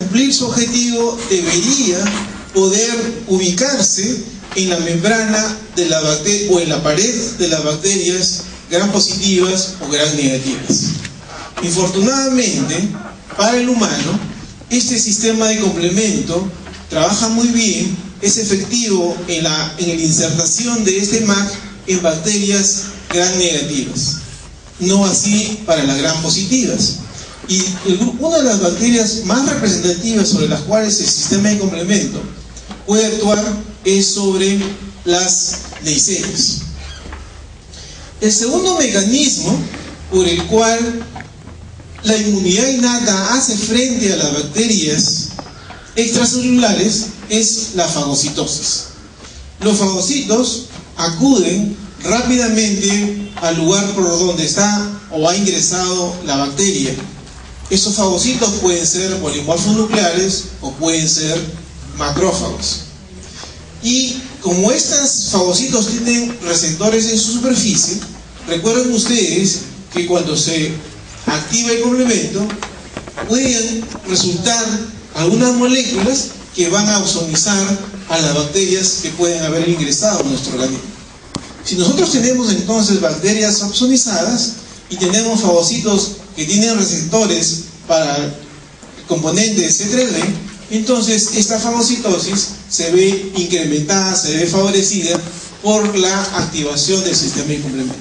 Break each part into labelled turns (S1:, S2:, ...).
S1: cumplir su objetivo debería poder ubicarse en la membrana de la bacteria o en la pared de las bacterias gram positivas o gram negativas. Infortunadamente, para el humano, este sistema de complemento trabaja muy bien, es efectivo en la insertación de este MAC en bacterias gram negativas, no así para las gram positivas. Y una de las bacterias más representativas sobre las cuales el sistema de complemento puede actuar es sobre las neisseриas. El segundo mecanismo por el cual la inmunidad innata hace frente a las bacterias extracelulares es la fagocitosis. Los fagocitos acuden rápidamente al lugar por donde está o ha ingresado la bacteria. Esos fagocitos pueden ser polimorfos nucleares o pueden ser macrófagos. Y como estos fagocitos tienen receptores en su superficie, recuerden ustedes que cuando se activa el complemento pueden resultar algunas moléculas que van a ozonizar a las bacterias que pueden haber ingresado en nuestro organismo. Si nosotros tenemos entonces bacterias ozonizadas y tenemos fagocitos que tienen receptores para el componente de C3b, entonces esta fagocitosis se ve incrementada, se ve favorecida por la activación del sistema de complemento.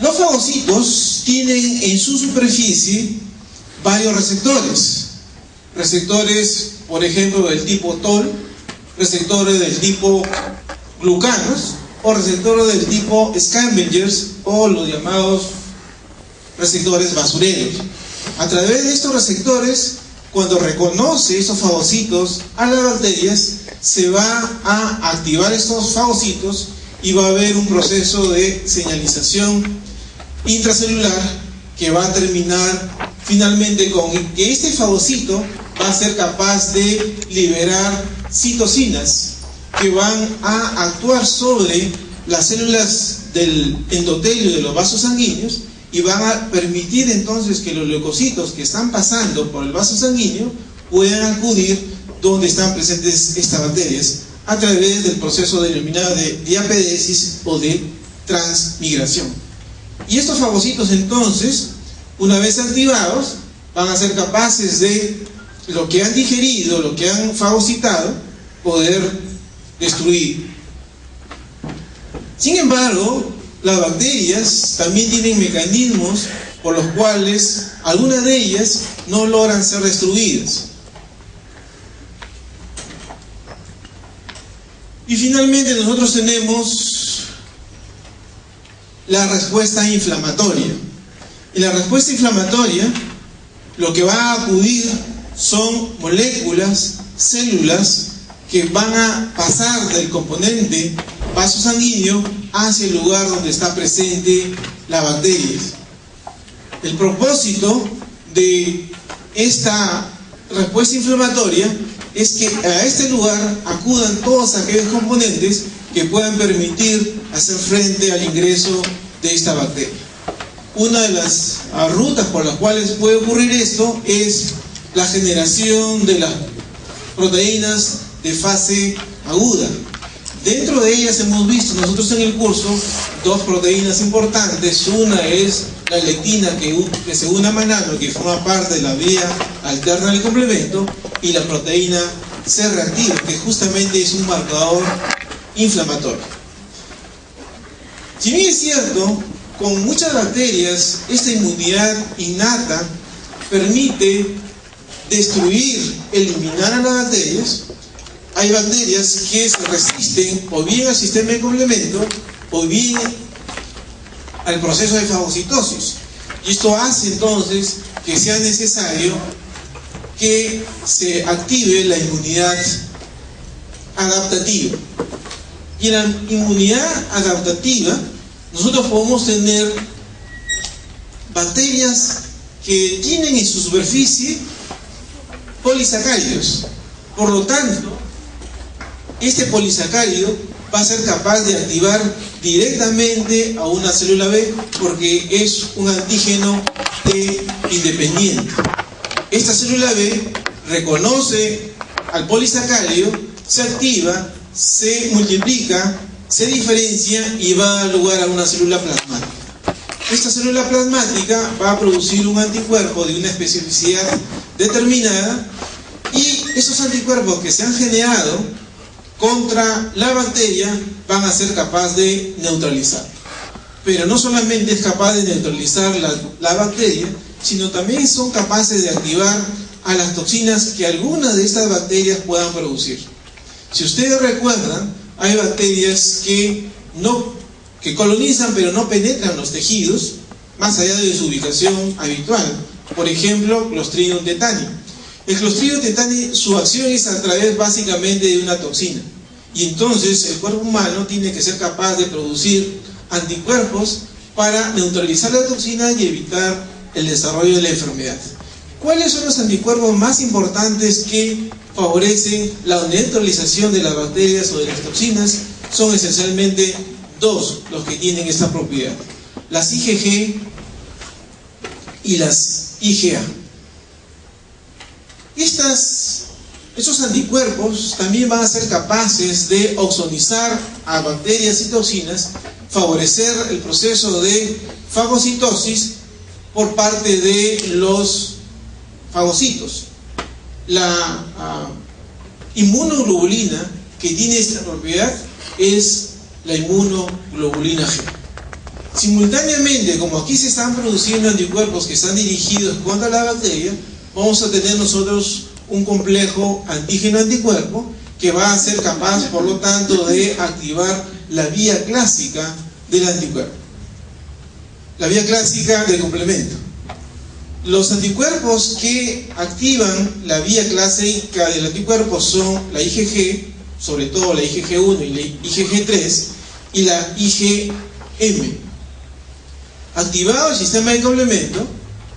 S1: Los fagocitos tienen en su superficie varios receptores. Receptores, por ejemplo, del tipo TOL, receptores del tipo glucanos o receptores del tipo scavengers o los llamados receptores basureros. A través de estos receptores, cuando reconoce estos fagocitos a las bacterias, se va a activar estos fagocitos y va a haber un proceso de señalización intracelular que va a terminar finalmente con que este fagocito va a ser capaz de liberar citocinas que van a actuar sobre las células del endotelio de los vasos sanguíneos y van a permitir entonces que los leucocitos que están pasando por el vaso sanguíneo puedan acudir donde están presentes estas bacterias a través del proceso denominado de diapedesis o de transmigración. Y estos fagocitos entonces, una vez activados, van a ser capaces de lo que han digerido, lo que han fagocitado, poder destruir. Sin embargo, las bacterias también tienen mecanismos por los cuales algunas de ellas no logran ser destruidas. Y finalmente nosotros tenemos la respuesta inflamatoria. En la respuesta inflamatoria, lo que va a acudir son moléculas, células, que van a pasar del componente vaso sanguíneo hacia el lugar donde está presente la bacteria. El propósito de esta respuesta inflamatoria es que a este lugar acudan todos aquellos componentes que puedan permitir hacer frente al ingreso de esta bacteria. Una de las rutas por las cuales puede ocurrir esto es la generación de las proteínas de fase aguda. Dentro de ellas hemos visto nosotros en el curso dos proteínas importantes. Una es la lectina que se une a manano, que forma parte de la vía alterna del complemento, y la proteína C reactiva, que justamente es un marcador inflamatorio. Si bien es cierto, con muchas bacterias esta inmunidad innata permite destruir, eliminar a las bacterias, hay bacterias que se resisten o bien al sistema de complemento o bien al proceso de fagocitosis. Y esto hace entonces que sea necesario que se active la inmunidad adaptativa. Y en la inmunidad adaptativa nosotros podemos tener bacterias que tienen en su superficie polisacáridos. Por lo tanto, este polisacárido va a ser capaz de activar directamente a una célula B porque es un antígeno T independiente. Esta célula B reconoce al polisacárido, se activa, se multiplica, se diferencia y va a dar lugar a una célula plasmática. Esta célula plasmática va a producir un anticuerpo de una especificidad determinada y esos anticuerpos que se han generado contra la bacteria van a ser capaces de neutralizar. Pero no solamente es capaz de neutralizar la bacteria, sino también son capaces de activar a las toxinas que algunas de estas bacterias puedan producir. Si ustedes recuerdan, hay bacterias que colonizan pero no penetran los tejidos más allá de su ubicación habitual. Por ejemplo, Clostridium tetani. El Clostridium tetani, su acción es a través básicamente de una toxina. Y entonces el cuerpo humano tiene que ser capaz de producir anticuerpos para neutralizar la toxina y evitar el desarrollo de la enfermedad. ¿Cuáles son los anticuerpos más importantes que favorecen la neutralización de las bacterias o de las toxinas? Son esencialmente dos los que tienen esta propiedad: las IgG y las IgA. Estos anticuerpos también van a ser capaces de ozonizar a bacterias y toxinas, favorecer el proceso de fagocitosis por parte de los fagocitos. La inmunoglobulina que tiene esta propiedad es la inmunoglobulina G. Simultáneamente, como aquí se están produciendo anticuerpos que están dirigidos contra la bacteria, vamos a tener nosotros un complejo antígeno-anticuerpo que va a ser capaz, por lo tanto, de activar la vía clásica del anticuerpo, la vía clásica del complemento. Los anticuerpos que activan la vía clásica del anticuerpo son la IgG, sobre todo la IgG1 y la IgG3, y la IgM. Activado el sistema de complemento,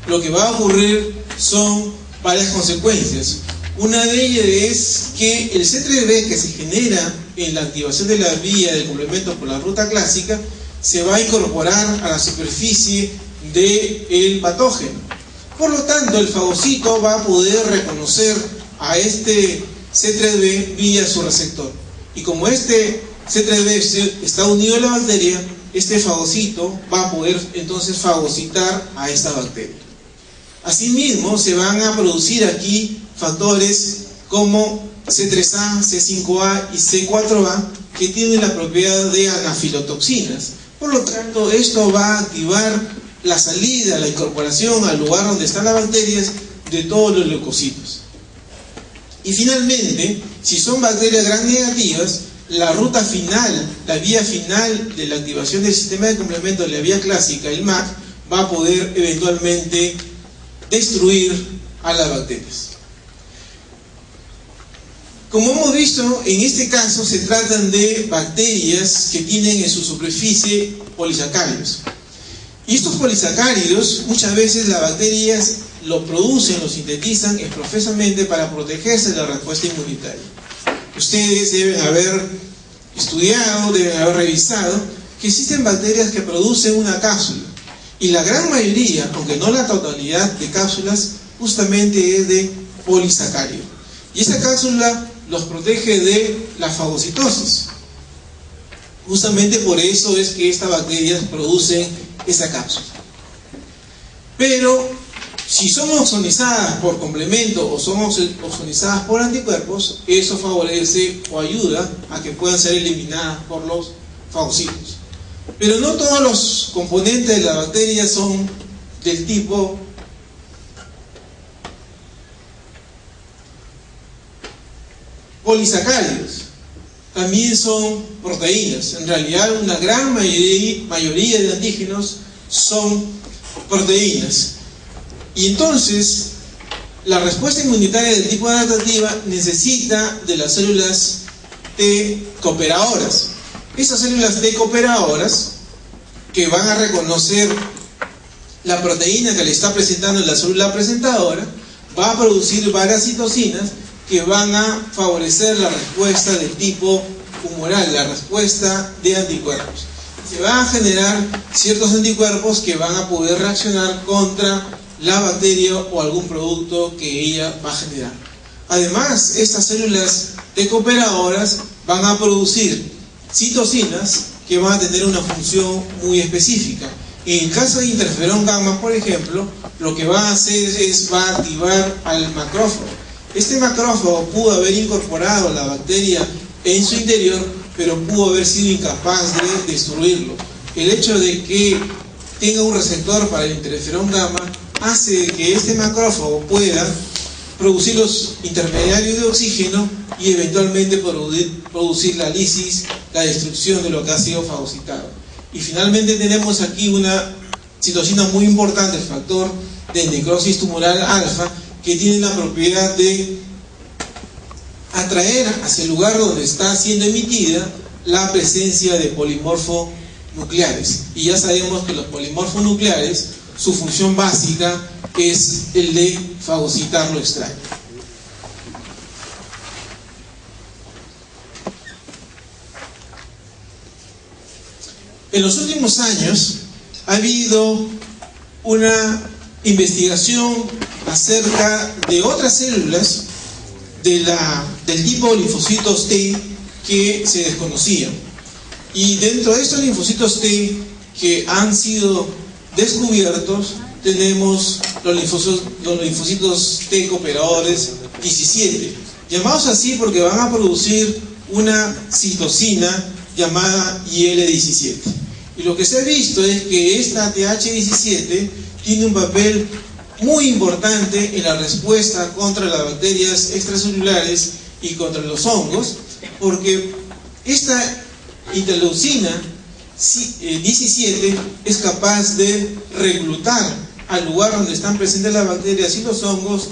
S1: lo que va a ocurrir son varias consecuencias. Una de ellas es que el C3b que se genera en la activación de la vía del complemento por la ruta clásica se va a incorporar a la superficie del patógeno. Por lo tanto, el fagocito va a poder reconocer a este C3b vía su receptor. Y como este C3b está unido a la bacteria, este fagocito va a poder entonces fagocitar a esta bacteria. Asimismo, se van a producir aquí factores como C3a, C5a y C4a que tienen la propiedad de anafilotoxinas. Por lo tanto, esto va a activar la salida, la incorporación al lugar donde están las bacterias de todos los leucocitos. Y finalmente, si son bacterias gram negativas, la ruta final, la vía final de la activación del sistema de complemento de la vía clásica, el MAC, va a poder eventualmente destruir a las bacterias. Como hemos visto, en este caso se tratan de bacterias que tienen en su superficie polisacáridos. Y estos polisacáridos, muchas veces las bacterias lo producen, lo sintetizan exprofesamente para protegerse de la respuesta inmunitaria. Ustedes deben haber estudiado, deben haber revisado que existen bacterias que producen una cápsula. Y la gran mayoría, aunque no la totalidad de cápsulas, justamente es de polisacárido. Y esa cápsula los protege de la fagocitosis. Justamente por eso es que estas bacterias producen esa cápsula. Pero si son ozonizadas por complemento o son ozonizadas por anticuerpos, eso favorece o ayuda a que puedan ser eliminadas por los fagocitos. Pero no todos los componentes de la bacteria son del tipo polisacáridos. También son proteínas. En realidad, una gran mayoría de antígenos son proteínas. Y entonces, la respuesta inmunitaria del tipo adaptativa necesita de las células T cooperadoras. Esas células T cooperadoras, que van a reconocer la proteína que le está presentando la célula presentadora, va a producir varias citocinas que van a favorecer la respuesta del tipo humoral, la respuesta de anticuerpos. Se van a generar ciertos anticuerpos que van a poder reaccionar contra la bacteria o algún producto que ella va a generar. Además, estas células T cooperadoras van a producir citocinas que van a tener una función muy específica. En el caso de interferón gamma, por ejemplo, lo que va a hacer va a activar al macrófago. Este macrófago pudo haber incorporado la bacteria en su interior, pero pudo haber sido incapaz de destruirlo. El hecho de que tenga un receptor para el interferón gamma hace que este macrófago pueda producir los intermediarios de oxígeno y eventualmente producir la lisis, la destrucción de lo que ha sido fagocitado. Y finalmente tenemos aquí una citocina muy importante, el factor de necrosis tumoral alfa, que tiene la propiedad de atraer hacia el lugar donde está siendo emitida la presencia de polimorfonucleares. Y ya sabemos que los polimorfonucleares, su función básica es el de fagocitar lo extraño. En los últimos años ha habido una investigación acerca de otras células del tipo linfocitos T que se desconocían. Y dentro de estos linfocitos T que han sido descubiertos, tenemos los linfocitos T cooperadores 17, llamados así porque van a producir una citocina llamada IL-17. Y lo que se ha visto es que esta TH17 tiene un papel muy importante en la respuesta contra las bacterias extracelulares y contra los hongos, porque esta interleucina 17 es capaz de reclutar al lugar donde están presentes las bacterias y los hongos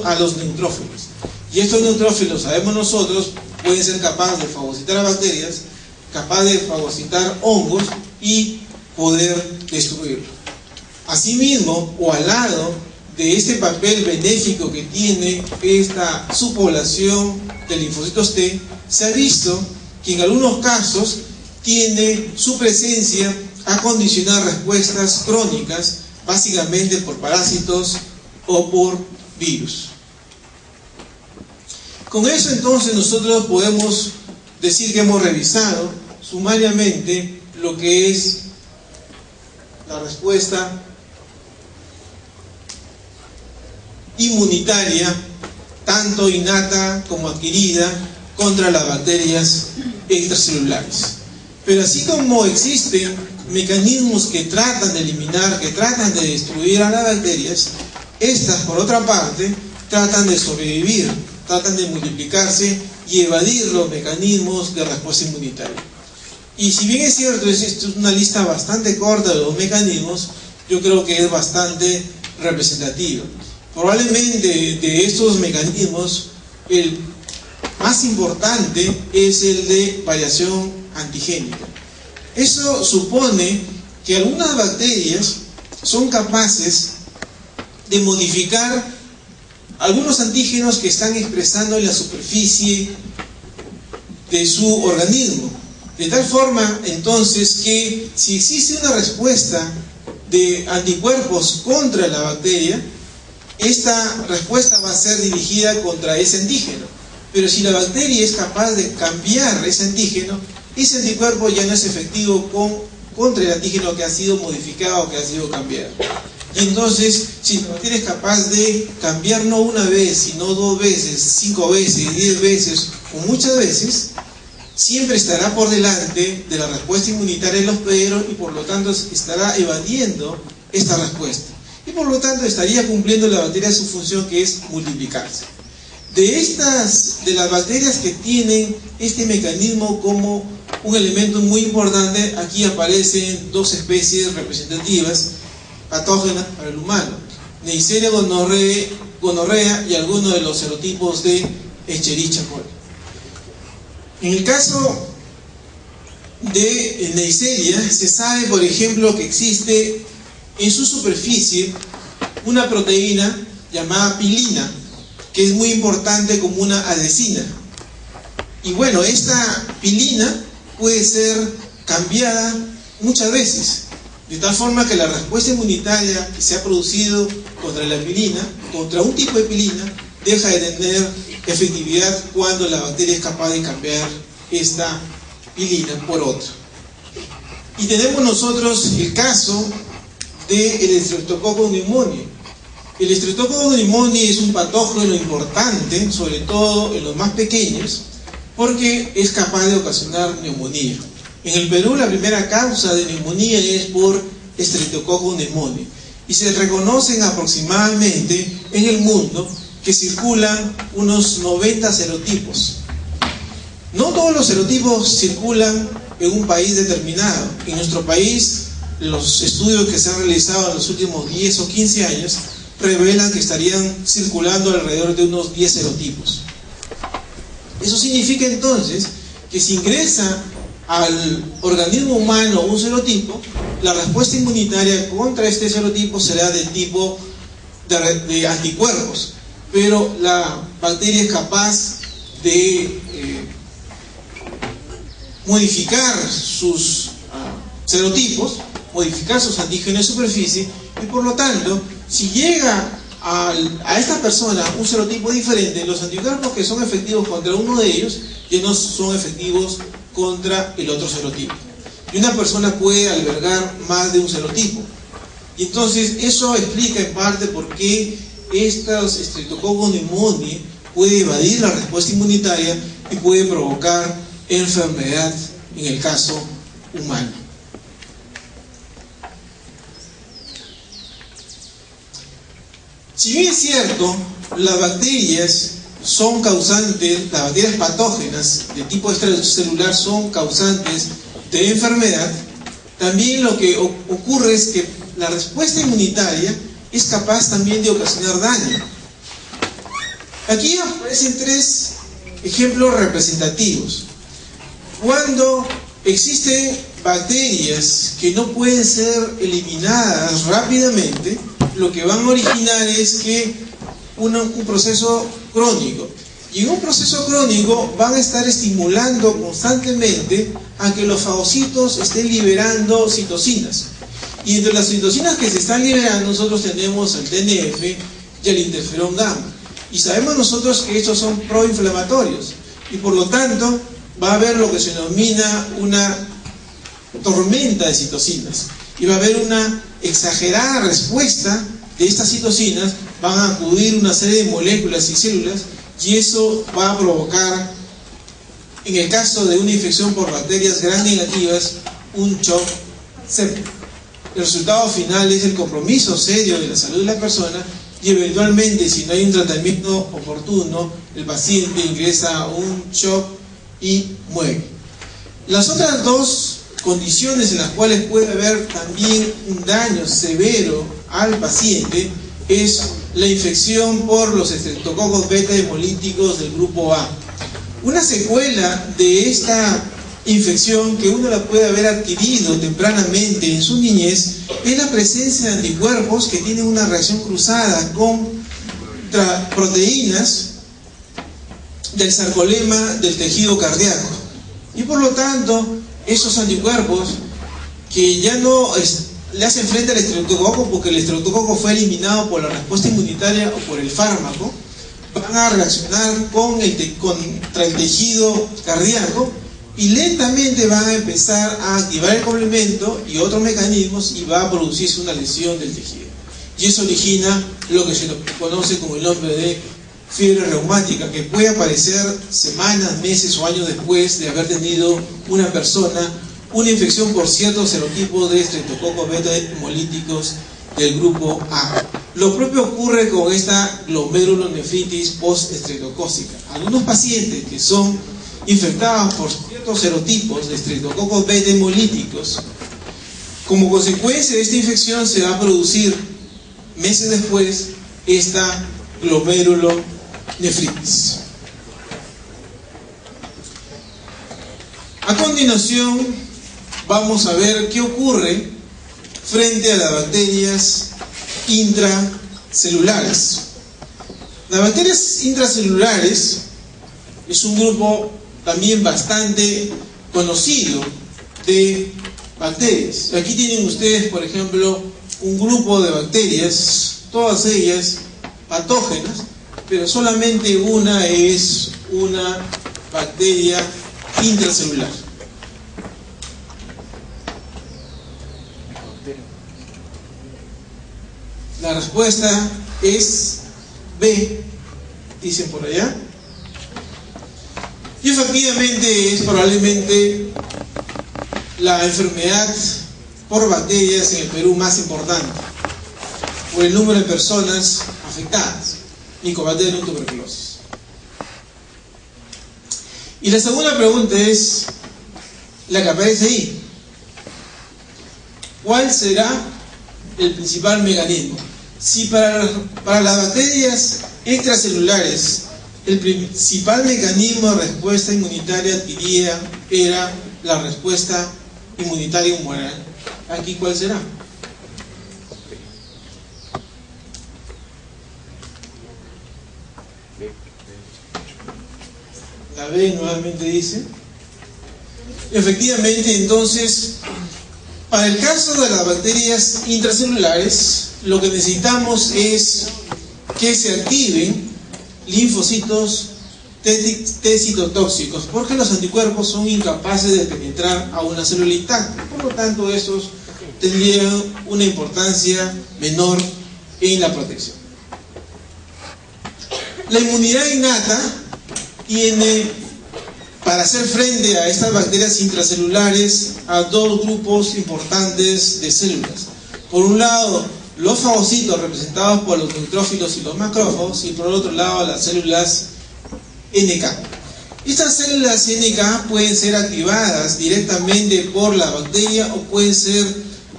S1: a los neutrófilos. Y estos neutrófilos, sabemos nosotros, pueden ser capaces de fagocitar a bacterias, capaz de fagocitar hongos y poder destruirlo. Asimismo, o al lado de este papel benéfico que tiene esta subpoblación de linfocitos T, se ha visto que en algunos casos tiene su presencia a condicionar respuestas crónicas, básicamente por parásitos o por virus. Con eso entonces nosotros podemos decir que hemos revisado sumariamente lo que es la respuesta inmunitaria, tanto innata como adquirida, contra las bacterias extracelulares. Pero así como existen mecanismos que tratan de eliminar, que tratan de destruir a las bacterias, estas, por otra parte, tratan de sobrevivir, tratan de multiplicarse y evadir los mecanismos de respuesta inmunitaria. Y si bien es cierto, esto es una lista bastante corta de los mecanismos, yo creo que es bastante representativa. Probablemente de estos mecanismos, el más importante es el de variación antigénica. Eso supone que algunas bacterias son capaces de modificar algunos antígenos que están expresando en la superficie de su organismo. De tal forma, entonces, que si existe una respuesta de anticuerpos contra la bacteria, esta respuesta va a ser dirigida contra ese antígeno. Pero si la bacteria es capaz de cambiar ese antígeno, ese anticuerpo ya no es efectivo contra el antígeno que ha sido modificado o que ha sido cambiado. Y entonces, si la bacteria es capaz de cambiar no una vez, sino 2 veces, 5 veces, 10 veces o muchas veces, siempre estará por delante de la respuesta inmunitaria del hospedero y por lo tanto estará evadiendo esta respuesta. Y por lo tanto estaría cumpliendo la bacteria su función, que es multiplicarse. De las bacterias que tienen este mecanismo como un elemento muy importante, aquí aparecen 2 especies representativas patógenas para el humano: Neisseria gonorrea y algunos de los serotipos de Escherichia coli. En el caso de Neisseria, se sabe, por ejemplo, que existe en su superficie una proteína llamada pilina, que es muy importante como una adhesina. Y bueno, esta pilina puede ser cambiada muchas veces, de tal forma que la respuesta inmunitaria que se ha producido contra la pilina, contra un tipo de pilina, deja de tener efectividad cuando la bacteria es capaz de cambiar esta pilina por otra. Y tenemos nosotros el caso del Streptococcus pneumoniae. El Streptococcus pneumoniae es un patógeno importante, sobre todo en los más pequeños, porque es capaz de ocasionar neumonía. En el Perú la primera causa de neumonía es por Streptococcus pneumoniae y se reconocen aproximadamente en el mundo que circulan unos 90 serotipos. No todos los serotipos circulan en un país determinado. En nuestro país, los estudios que se han realizado en los últimos 10 o 15 años revelan que estarían circulando alrededor de unos 10 serotipos. Eso significa entonces que si ingresa al organismo humano un serotipo, la respuesta inmunitaria contra este serotipo será del tipo de anticuerpos, pero la bacteria es capaz de modificar sus serotipos, modificar sus antígenos de superficie, y por lo tanto, si llega a esta persona un serotipo diferente, los anticuerpos que son efectivos contra uno de ellos ya no son efectivos contra el otro serotipo. Y una persona puede albergar más de un serotipo. Y entonces eso explica en parte por qué estos Streptococcus pneumoniae puede evadir la respuesta inmunitaria y puede provocar enfermedad en el caso humano. Si bien es cierto, las bacterias son causantes, las bacterias patógenas de tipo extracelular son causantes de enfermedad, también lo que ocurre es que la respuesta inmunitaria es capaz también de ocasionar daño. Aquí aparecen tres ejemplos representativos. Cuando existen bacterias que no pueden ser eliminadas rápidamente, lo que van a originar es que un proceso crónico. Y en un proceso crónico van a estar estimulando constantemente a que los fagocitos estén liberando citocinas. Y entre las citocinas que se están liberando nosotros tenemos el TNF y el interferón gamma. Y sabemos nosotros que estos son proinflamatorios. Y por lo tanto va a haber lo que se denomina una tormenta de citocinas. Y va a haber una exagerada respuesta de estas citocinas, van a acudir una serie de moléculas y células, y eso va a provocar, en el caso de una infección por bacterias gram negativas, un shock séptico. El resultado final es el compromiso serio de la salud de la persona, y eventualmente, si no hay un tratamiento oportuno, el paciente ingresa a un shock y muere. Las otras dos condiciones en las cuales puede haber también un daño severo al paciente es la infección por los estreptococos beta hemolíticos del grupo A. Una secuela de esta infección que uno la puede haber adquirido tempranamente en su niñez es la presencia de anticuerpos que tienen una reacción cruzada contra proteínas del sarcolema del tejido cardíaco. Y por lo tanto, esos anticuerpos que ya no le hacen frente al estreptococo porque el estreptococo fue eliminado por la respuesta inmunitaria o por el fármaco, van a reaccionar contra el tejido cardíaco y lentamente van a empezar a activar el complemento y otros mecanismos y va a producirse una lesión del tejido. Y eso origina lo que se conoce como el nombre de fiebre reumática, que puede aparecer semanas, meses o años después de haber tenido una persona una infección por ciertos serotipos de estreptococos beta hemolíticos del grupo A. Lo propio ocurre con esta glomerulonefritis post-estreptocócica. Algunos pacientes que son infectados por ciertos serotipos de estreptococos beta hemolíticos, como consecuencia de esta infección se va a producir meses después esta glomerulonefritis. A continuación vamos a ver qué ocurre frente a las bacterias intracelulares. Las bacterias intracelulares es un grupo también bastante conocido de bacterias. Aquí tienen ustedes, por ejemplo, un grupo de bacterias, todas ellas patógenas, pero solamente una es una bacteria intracelular. La respuesta es B, dicen por allá. Y efectivamente es probablemente la enfermedad por bacterias en el Perú más importante, por el número de personas afectadas, Mycobacterium tuberculosis. Y la segunda pregunta es la que aparece ahí. ¿Cuál será el principal mecanismo? Si para las bacterias extracelulares el principal mecanismo de respuesta inmunitaria adquirida era la respuesta inmunitaria humoral, ¿aquí cuál será? La B nuevamente dice. Efectivamente, entonces, para el caso de las bacterias intracelulares, lo que necesitamos es que se activen linfocitos T citotóxicos, porque los anticuerpos son incapaces de penetrar a una célula intacta. Por lo tanto, estos tendrían una importancia menor en la protección. La inmunidad innata tiene, para hacer frente a estas bacterias intracelulares, a dos grupos importantes de células. Por un lado, los fagocitos, representados por los neutrófilos y los macrófagos, y por el otro lado, las células NK. Estas células NK pueden ser activadas directamente por la bacteria o pueden ser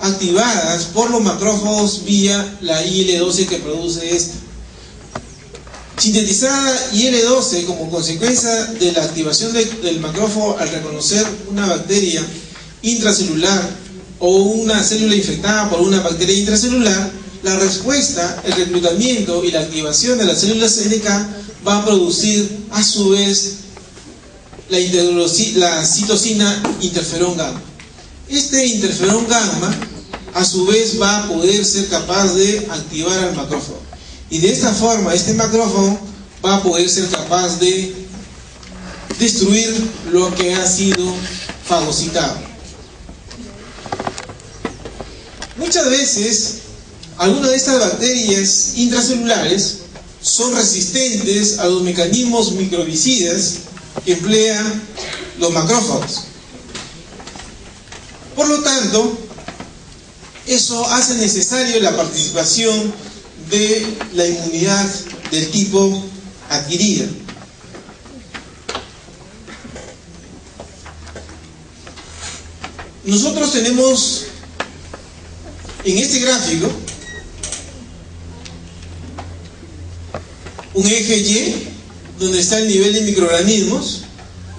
S1: activadas por los macrófagos vía la IL-12 que produce esta. Sintetizada IL-12 como consecuencia de la activación del macrófago al reconocer una bacteria intracelular o una célula infectada por una bacteria intracelular, la respuesta, el reclutamiento y la activación de las células NK va a producir a su vez la citocina interferón gamma. Este interferón gamma a su vez va a poder ser capaz de activar al macrófago. Y de esta forma, este macrófago va a poder ser capaz de destruir lo que ha sido fagocitado. Muchas veces, algunas de estas bacterias intracelulares son resistentes a los mecanismos microbicidas que emplean los macrófagos. Por lo tanto, eso hace necesario la participación de la inmunidad del tipo adquirida. Nosotros tenemos en este gráfico un eje Y, donde está el nivel de microorganismos,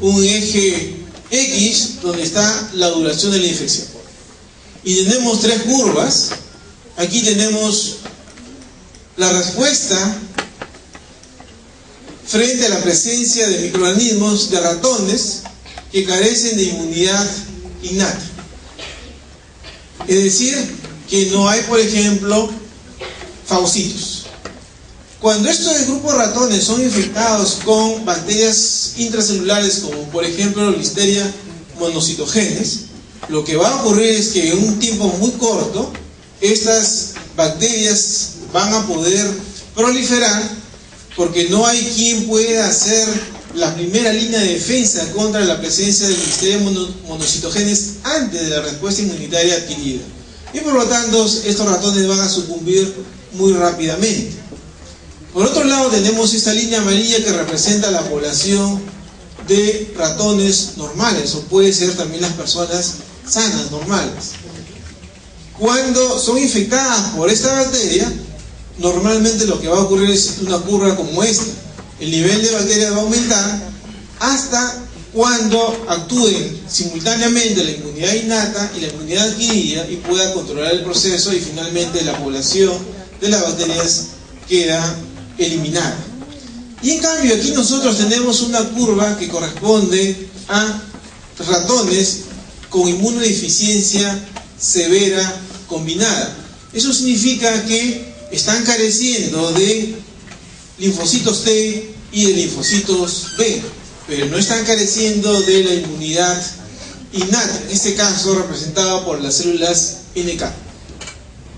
S1: un eje X, donde está la duración de la infección. Y tenemos tres curvas. Aquí tenemos la respuesta frente a la presencia de microorganismos de ratones que carecen de inmunidad innata. Es decir, que no hay, por ejemplo, fagocitos. Cuando estos grupos de ratones son infectados con bacterias intracelulares, como por ejemplo Listeria monocitogenes, lo que va a ocurrir es que en un tiempo muy corto, estas bacterias van a poder proliferar, porque no hay quien pueda hacer la primera línea de defensa contra la presencia de Listeria monocitogenes antes de la respuesta inmunitaria adquirida. Y por lo tanto, estos ratones van a sucumbir muy rápidamente. Por otro lado, tenemos esta línea amarilla que representa la población de ratones normales, o puede ser también las personas sanas, normales. Cuando son infectadas por esta bacteria, normalmente lo que va a ocurrir es una curva como esta. El nivel de bacterias va a aumentar hasta cuando actúen simultáneamente la inmunidad innata y la inmunidad adquirida y pueda controlar el proceso, y finalmente la población de las bacterias queda eliminada. Y en cambio aquí nosotros tenemos una curva que corresponde a ratones con inmunodeficiencia severa combinada. Eso significa que están careciendo de linfocitos T y de linfocitos B, pero no están careciendo de la inmunidad innata, en este caso representado por las células NK.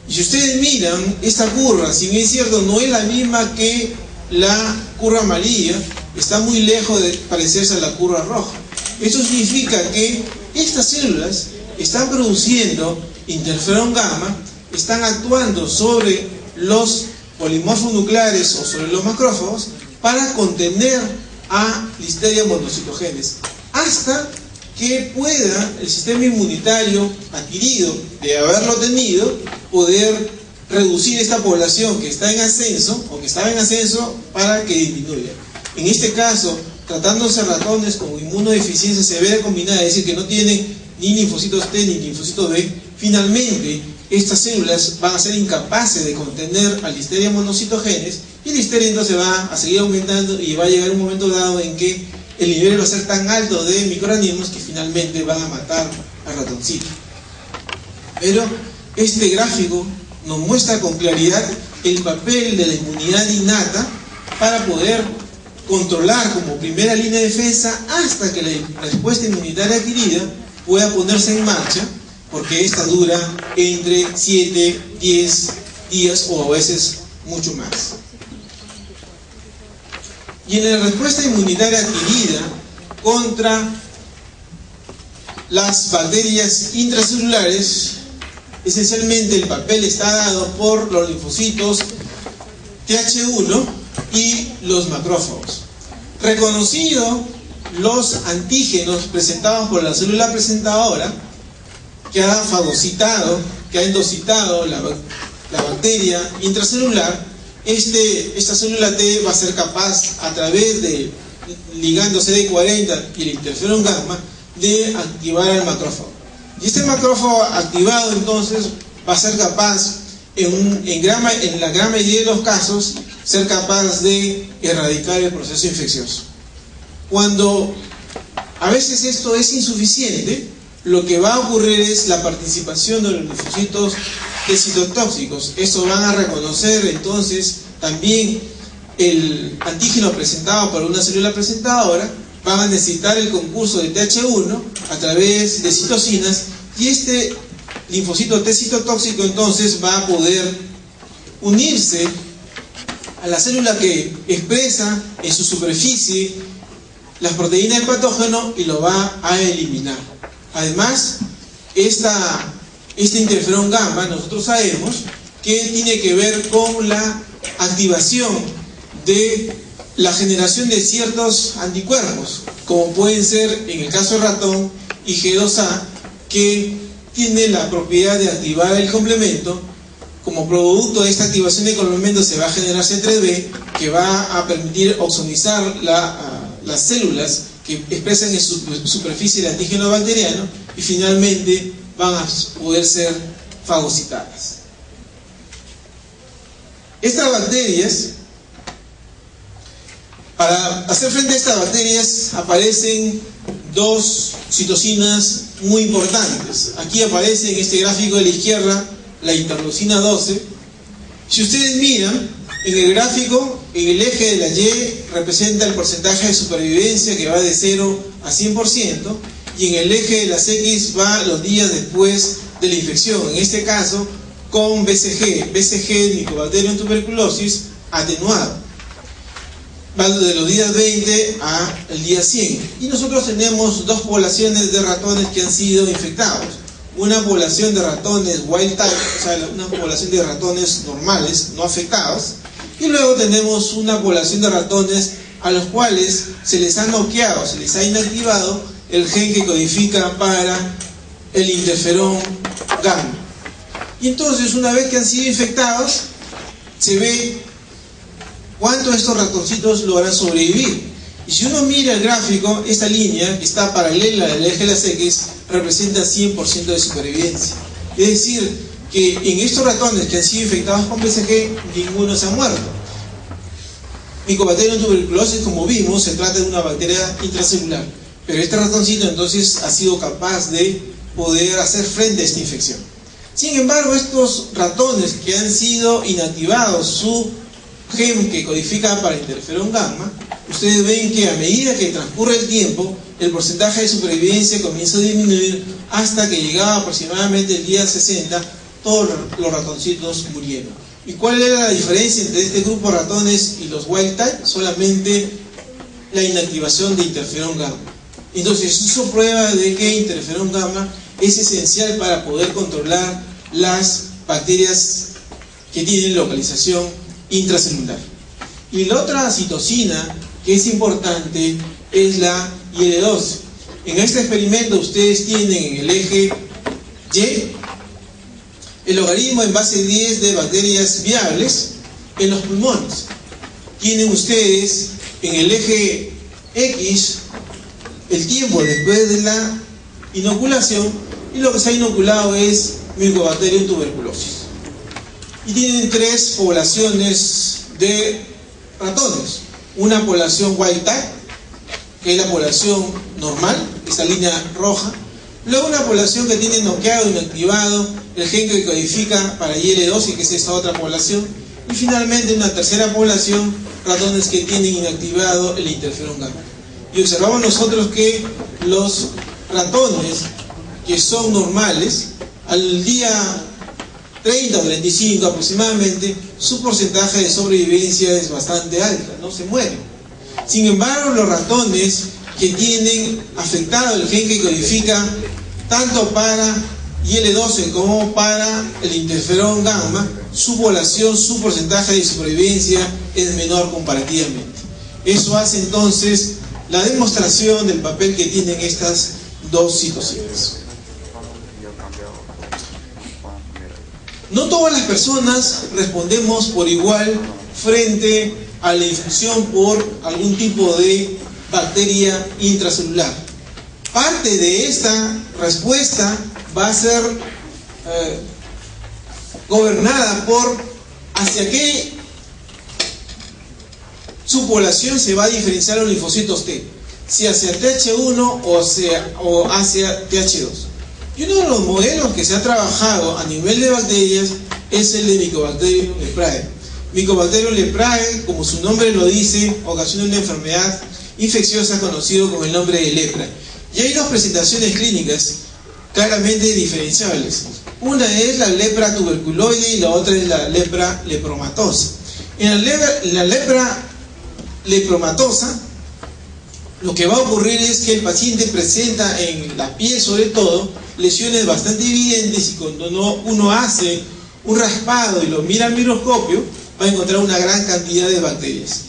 S1: Y si ustedes miran esta curva, si bien es cierto, no es la misma que la curva amarilla, está muy lejos de parecerse a la curva roja. Esto significa que estas células están produciendo interferón gamma, están actuando sobre los polimorfos nucleares o sobre los macrófagos para contener a Listeria monocytogenes, hasta que pueda el sistema inmunitario adquirido de haberlo tenido poder reducir esta población que está en ascenso o que estaba en ascenso para que disminuya. En este caso, tratándose de ratones con inmunodeficiencia severa combinada, es decir, que no tienen ni linfocitos T ni linfocitos B, finalmente estas células van a ser incapaces de contener a Listeria monocytogenes y Listeria entonces va a seguir aumentando y va a llegar un momento dado en que el nivel va a ser tan alto de microorganismos que finalmente van a matar al ratoncito. Pero este gráfico nos muestra con claridad el papel de la inmunidad innata para poder controlar como primera línea de defensa hasta que la respuesta inmunitaria adquirida pueda ponerse en marcha, porque esta dura entre 7, 10 días o a veces mucho más. Y en la respuesta inmunitaria adquirida contra las bacterias intracelulares, esencialmente el papel está dado por los linfocitos Th1 y los macrófagos. Reconocido los antígenos presentados por la célula presentadora, que ha fagocitado, que ha endocitado la bacteria intracelular, esta célula T va a ser capaz, a través de ligando CD40 y el interferón gamma, de activar al macrófago. Y este macrófago activado entonces va a ser capaz, en la gran mayoría de los casos, ser capaz de erradicar el proceso infeccioso. Cuando a veces esto es insuficiente, lo que va a ocurrir es la participación de los linfocitos T citotóxicos. Eso van a reconocer entonces también el antígeno presentado por una célula presentadora, van a necesitar el concurso de Th1 a través de citocinas, y este linfocito T citotóxico entonces va a poder unirse a la célula que expresa en su superficie las proteínas del patógeno y lo va a eliminar. Además, este interferón gamma, nosotros sabemos que tiene que ver con la activación de la generación de ciertos anticuerpos, como pueden ser, en el caso del ratón, IG2A, que tiene la propiedad de activar el complemento. Como producto de esta activación del complemento se va a generar C3b, que va a permitir opsonizar las células que expresan en su superficie el antígeno bacteriano, y finalmente van a poder ser fagocitadas. Estas bacterias, para hacer frente a estas bacterias, aparecen dos citocinas muy importantes. Aquí aparece en este gráfico de la izquierda la interleucina 12. Si ustedes miran, en el gráfico, en el eje de la Y representa el porcentaje de supervivencia, que va de 0 a 100%, y en el eje de las X va los días después de la infección, en este caso con BCG, Mycobacterium tuberculosis, atenuado. Va de los días 20 al día 100. Y nosotros tenemos dos poblaciones de ratones que han sido infectados. Una población de ratones wild type, o sea, una población de ratones normales, no afectados. Y luego tenemos una población de ratones a los cuales se les ha noqueado, se les ha inactivado el gen que codifica para el interferón gamma. Y entonces, una vez que han sido infectados, se ve cuánto estos ratoncitos logran sobrevivir. Y si uno mira el gráfico, esta línea que está paralela al eje de las X representa 100% de supervivencia. Es decir, que en estos ratones que han sido infectados con BCG, ninguno se ha muerto. Mycobacterium tuberculosis, como vimos, se trata de una bacteria intracelular, pero este ratoncito entonces ha sido capaz de poder hacer frente a esta infección. Sin embargo, estos ratones que han sido inactivados su gen que codifica para interferón gamma, ustedes ven que a medida que transcurre el tiempo, el porcentaje de supervivencia comienza a disminuir hasta que llegaba aproximadamente el día 60, todos los ratoncitos murieron. ¿Y cuál era la diferencia entre este grupo de ratones y los wild type? Solamente la inactivación de interferón gamma. Entonces eso prueba de que interferón gamma es esencial para poder controlar las bacterias que tienen localización intracelular. Y la otra citosina que es importante es la IL-12. En este experimento ustedes tienen en el eje Y el logaritmo en base 10 de bacterias viables en los pulmones. Tienen ustedes en el eje X el tiempo después de la inoculación, y lo que se ha inoculado es Mycobacterium tuberculosis. Y tienen tres poblaciones de ratones. Una población wild type, que es la población normal, esta línea roja. Luego una población que tiene noqueado, inactivado el gen que codifica para IL-12, que es esta otra población. Y finalmente una tercera población, ratones que tienen inactivado el interferón gamma. Y observamos nosotros que los ratones que son normales, al día 30 o 35 aproximadamente, su porcentaje de sobrevivencia es bastante alta, no se mueren. Sin embargo, los ratones que tienen afectado el gen que codifica tanto para IL-12 como para el interferón gamma, su población, su porcentaje de supervivencia es menor comparativamente. Eso hace entonces la demostración del papel que tienen estas dos citocinas. No todas las personas respondemos por igual frente a la infección por algún tipo de bacteria intracelular. Parte de esta respuesta va a ser gobernada por hacia qué su población se va a diferenciar los linfocitos T, si hacia Th1 o hacia Th2. Y uno de los modelos que se ha trabajado a nivel de bacterias es el de Mycobacterium leprae. Mycobacterium leprae, como su nombre lo dice, ocasiona una enfermedad infecciosa conocida con el nombre de lepra. Y hay dos presentaciones clínicas claramente diferenciables. Una es la lepra tuberculoide y la otra es la lepra lepromatosa. En la lepra lepromatosa, lo que va a ocurrir es que el paciente presenta en la piel, sobre todo, lesiones bastante evidentes, y cuando uno hace un raspado y lo mira al microscopio, va a encontrar una gran cantidad de bacterias.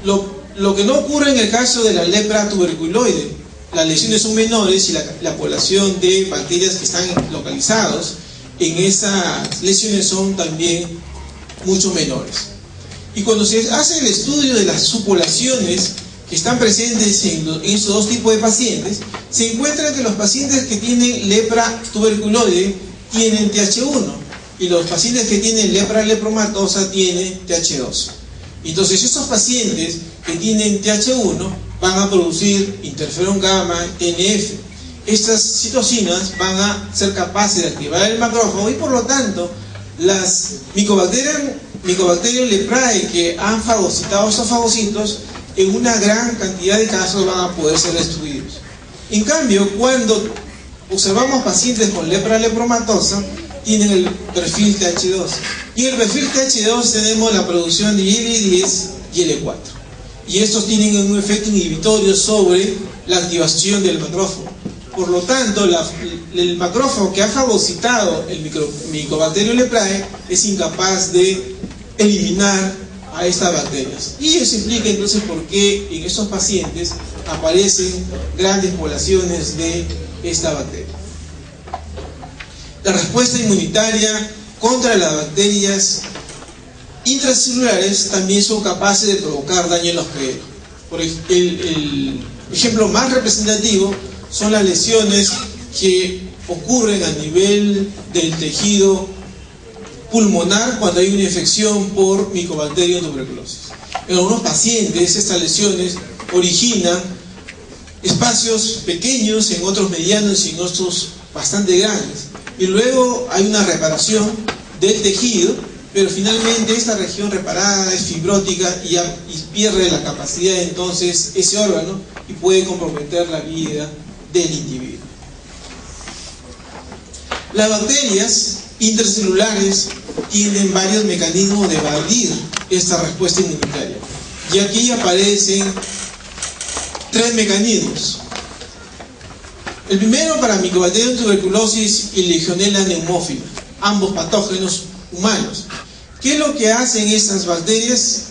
S1: Lo que no ocurre en el caso de la lepra tuberculoide, las lesiones son menores y la población de bacterias que están localizados en esas lesiones son también mucho menores. Y cuando se hace el estudio de las subpoblaciones que están presentes en esos dos tipos de pacientes, se encuentra que los pacientes que tienen lepra tuberculoide tienen Th1 y los pacientes que tienen lepra lepromatosa tienen Th2. Entonces esos pacientes que tienen Th1 van a producir interferón gamma, TNF. Estas citocinas van a ser capaces de activar el macrófago y por lo tanto las Mycobacterium leprae que han fagocitado estos fagocitos en una gran cantidad de casos van a poder ser destruidos. En cambio, cuando observamos pacientes con lepra lepromatosa, tienen el perfil Th2. Y en el perfil Th2 tenemos la producción de IL-10 y IL-4. Y estos tienen un efecto inhibitorio sobre la activación del macrófago. Por lo tanto, el macrófago que ha fagocitado el Mycobacterium leprae es incapaz de eliminar a estas bacterias. Y eso explica entonces por qué en estos pacientes aparecen grandes poblaciones de esta bacteria. La respuesta inmunitaria contra las bacterias intracelulares también son capaces de provocar daño en los pleros. Por el ejemplo más representativo son las lesiones que ocurren a nivel del tejido pulmonar cuando hay una infección por Mycobacterium tuberculosis. En algunos pacientes estas lesiones originan espacios pequeños, en otros medianos y en otros bastante grandes. Y luego hay una reparación del tejido, pero finalmente esta región reparada es fibrótica y pierde la capacidad entonces ese órgano y puede comprometer la vida del individuo. Las bacterias intracelulares tienen varios mecanismos de evadir esta respuesta inmunitaria. Y aquí aparecen 3 mecanismos. El primero para Mycobacterium tuberculosis y Legionella pneumófila, ambos patógenos humanos. ¿Qué es lo que hacen estas bacterias?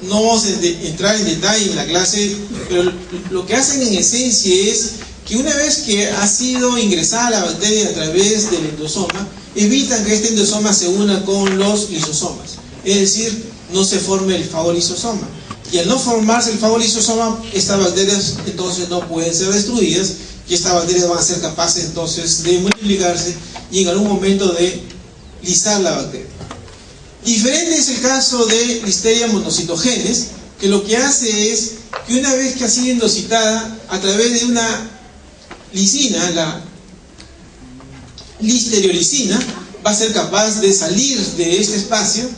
S1: No vamos a entrar en detalle en la clase, pero lo que hacen en esencia es que una vez que ha sido ingresada la bacteria a través del endosoma, evitan que este endosoma se una con los lisosomas, es decir, no se forme el fagolisosoma. Y al no formarse el fagolisosoma, estas bacterias entonces no pueden ser destruidas y estas bacterias van a ser capaces entonces de multiplicarse y en algún momento de lisar la bacteria. Diferente es el caso de Listeria monocytogenes, que lo que hace es que una vez que ha sido endocitada a través de una lisina, la listeriolisina, va a ser capaz de salir de este espacio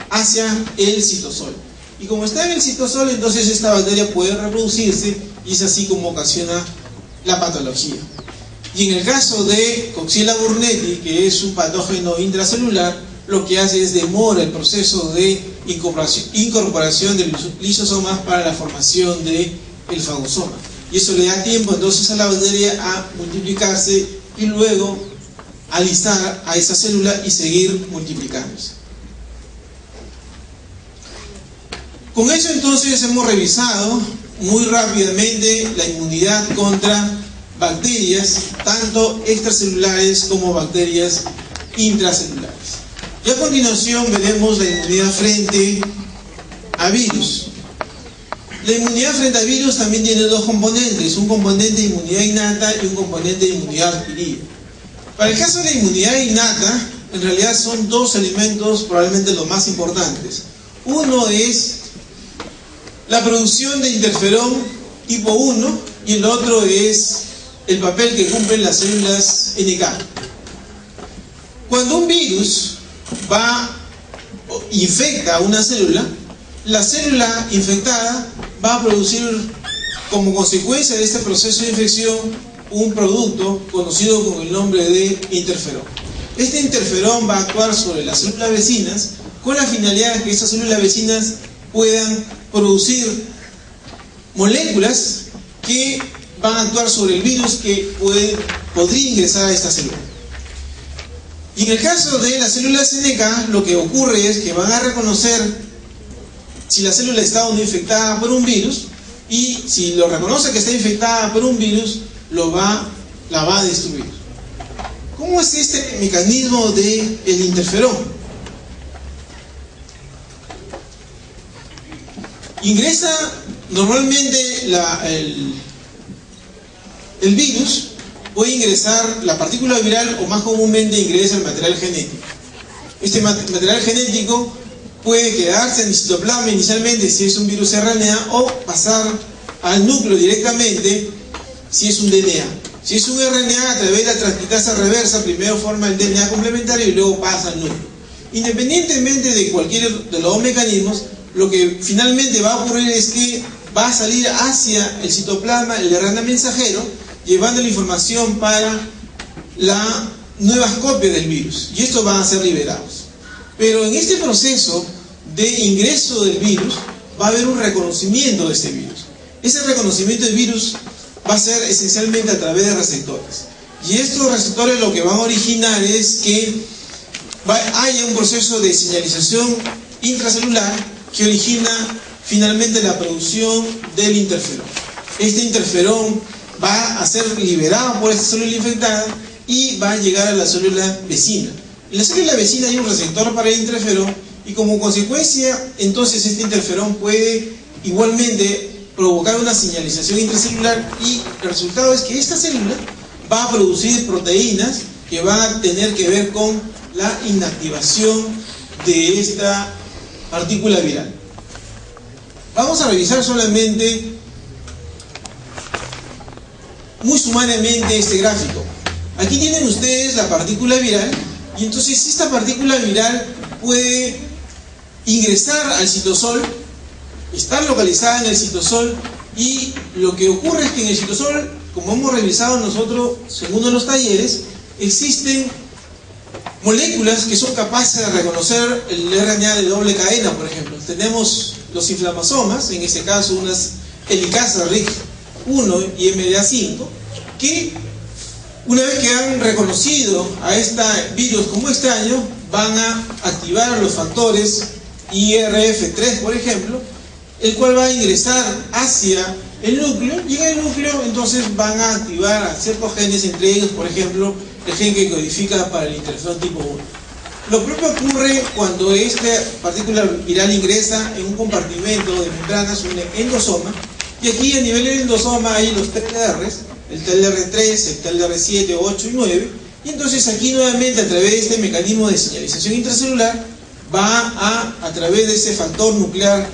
S1: hacia el citosol. Y como está en el citosol, entonces esta bacteria puede reproducirse y es así como ocasiona la patología. Y en el caso de Coxiella burnetii, que es un patógeno intracelular, lo que hace es demora el proceso de incorporación de lisosomas para la formación del fagosoma. Y eso le da tiempo entonces a la bacteria a multiplicarse y luego a lisar a esa célula y seguir multiplicándose. Con eso entonces hemos revisado muy rápidamente la inmunidad contra bacterias, tanto extracelulares como bacterias intracelulares. Y a continuación veremos la inmunidad frente a virus. La inmunidad frente a virus también tiene 2 componentes, un componente de inmunidad innata y un componente de inmunidad adquirida. Para el caso de la inmunidad innata, en realidad son 2 elementos probablemente los más importantes. Uno es la producción de interferón tipo 1 y el otro es el papel que cumplen las células NK. Cuando un virus infecta a una célula, la célula infectada va a producir como consecuencia de este proceso de infección un producto conocido con el nombre de interferón. Este interferón va a actuar sobre las células vecinas con la finalidad de que esas células vecinas puedan producir moléculas que van a actuar sobre el virus que podría ingresar a esta célula. Y en el caso de las células NK, lo que ocurre es que van a reconocer si la célula está o no infectada por un virus, y si lo reconoce que está infectada por un virus, la va a destruir. ¿Cómo es este mecanismo del interferón? Ingresa normalmente el virus, puede ingresar la partícula viral o más comúnmente ingresa el material genético. Este material genético puede quedarse en el citoplasma inicialmente si es un virus RNA o pasar al núcleo directamente si es un DNA. Si es un RNA, a través de la transcriptasa reversa primero forma el DNA complementario y luego pasa al núcleo. Independientemente de cualquiera de los 2 mecanismos, lo que finalmente va a ocurrir es que va a salir hacia el citoplasma el RNA mensajero, llevando la información para las nuevas copias del virus, y estos van a ser liberados. Pero en este proceso de ingreso del virus va a haber un reconocimiento de este virus. Ese reconocimiento del virus va a ser esencialmente a través de receptores, y estos receptores lo que van a originar es que haya un proceso de señalización intracelular que origina finalmente la producción del interferón. Este interferón va a ser liberado por esta célula infectada y va a llegar a la célula vecina. En la célula vecina hay un receptor para el interferón y como consecuencia entonces este interferón puede igualmente provocar una señalización intracelular y el resultado es que esta célula va a producir proteínas que van a tener que ver con la inactivación de esta partícula viral. Vamos a revisar solamente, muy sumariamente, este gráfico. Aquí tienen ustedes la partícula viral, y entonces esta partícula viral puede ingresar al citosol, estar localizada en el citosol, y lo que ocurre es que en el citosol, como hemos revisado nosotros según los talleres, existen moléculas que son capaces de reconocer el RNA de doble cadena. Por ejemplo, tenemos los inflamasomas, en este caso unas helicasas RIG1 y MDA5, que una vez que han reconocido a este virus como extraño, van a activar los factores IRF3, por ejemplo, el cual va a ingresar hacia el núcleo, y en el núcleo entonces van a activar a ciertos genes, entre ellos, por ejemplo, el gen que codifica para el interferón tipo 1. Lo propio ocurre cuando esta partícula viral ingresa en un compartimento de membranas, un endosoma, y aquí a nivel del endosoma hay los TLRs, el TLR3, el TLR7, 8 y 9, y entonces aquí nuevamente, a través de este mecanismo de señalización intracelular, va a través de ese factor nuclear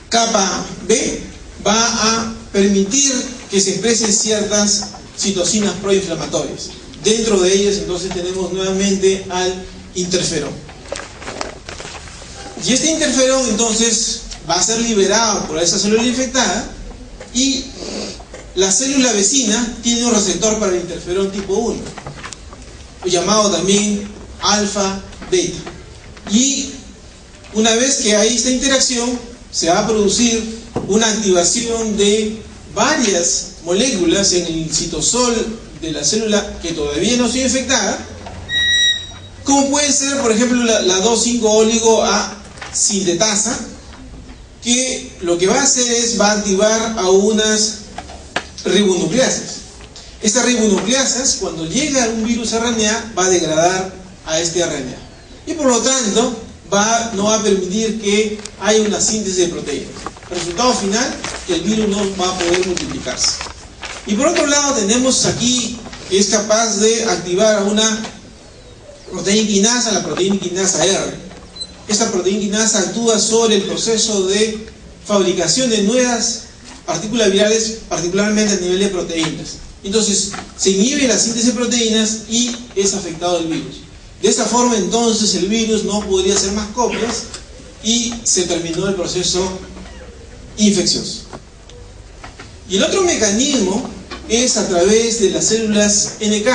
S1: kappa B, va a permitir que se expresen ciertas citocinas proinflamatorias. Dentro de ellas entonces tenemos nuevamente al interferón. Y este interferón entonces va a ser liberado por esa célula infectada, y la célula vecina tiene un receptor para el interferón tipo 1, llamado también alfa beta. Y una vez que hay esta interacción, se va a producir una activación de varias moléculas en el citosol de la célula que todavía no ha sido infectada, como puede ser, por ejemplo, la 2,5-oligo-A sintetasa, que lo que va a hacer es, va a activar a unas ribonucleasas. Estas ribonucleasas, cuando llega un virus RNA, va a degradar a este RNA, y por lo tanto no va a permitir que haya una síntesis de proteínas. El resultado final, que el virus no va a poder multiplicarse. Y por otro lado tenemos aquí que es capaz de activar a una proteína quinasa, la proteína quinasa R. Esta proteína quinasa actúa sobre el proceso de fabricación de nuevas partículas virales, particularmente a nivel de proteínas. Entonces se inhibe la síntesis de proteínas y es afectado el virus. De esta forma entonces el virus no podría hacer más copias y se terminó el proceso infeccioso. Y el otro mecanismo es a través de las células NK.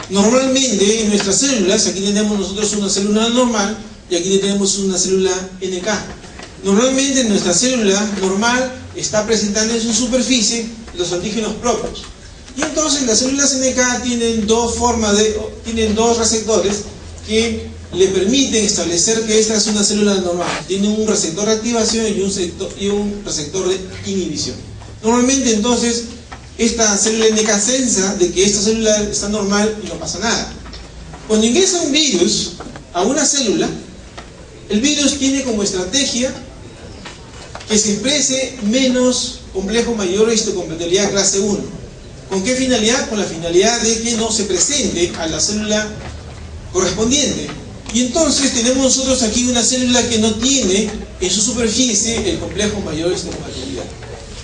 S1: Normalmente en nuestras células, aquí tenemos nosotros una célula normal y aquí tenemos una célula NK. Normalmente en nuestra célula normal está presentando en su superficie los antígenos propios. Y entonces las células NK tienen tienen dos receptores que le permiten establecer que esta es una célula normal. Tiene un receptor de activación y un receptor de inhibición. Normalmente entonces esta célula NK sensa de que esta célula está normal y no pasa nada. Cuando ingresa un virus a una célula, el virus tiene como estrategia que se exprese menos complejo mayor de histocompatibilidad clase 1. ¿Con qué finalidad? Con la finalidad de que no se presente a la célula correspondiente. Y entonces tenemos nosotros aquí una célula que no tiene en su superficie el complejo mayor de histocompatibilidad.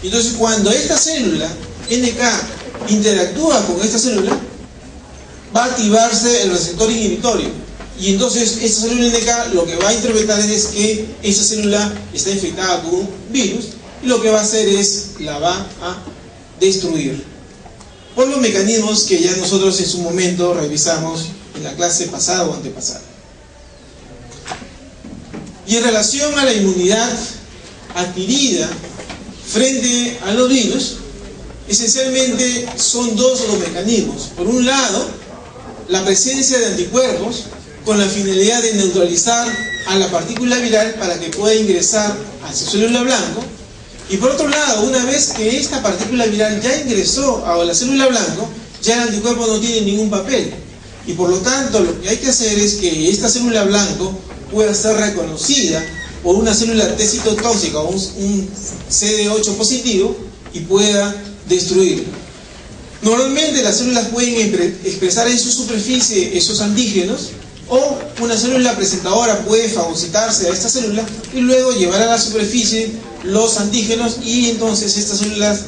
S1: Entonces cuando esta célula NK interactúa con esta célula, va a activarse el receptor inhibitorio. Y entonces esta célula NK lo que va a interpretar es que esa célula está infectada con un virus, y lo que va a hacer es la va a destruir, por los mecanismos que ya nosotros en su momento revisamos en la clase pasada o antepasada. Y en relación a la inmunidad adquirida frente a los virus, esencialmente son dos los mecanismos. Por un lado, la presencia de anticuerpos con la finalidad de neutralizar a la partícula viral para que pueda ingresar a su célula blanco. Y por otro lado, una vez que esta partícula viral ya ingresó a la célula blanco, ya el anticuerpo no tiene ningún papel. Y por lo tanto, lo que hay que hacer es que esta célula blanco pueda ser reconocida por una célula T citotóxica o un CD8 positivo y pueda destruirlo. Normalmente las células pueden expresar en su superficie esos antígenos, O una célula presentadora puede fagocitarse a esta célula y luego llevar a la superficie los antígenos, y entonces estas células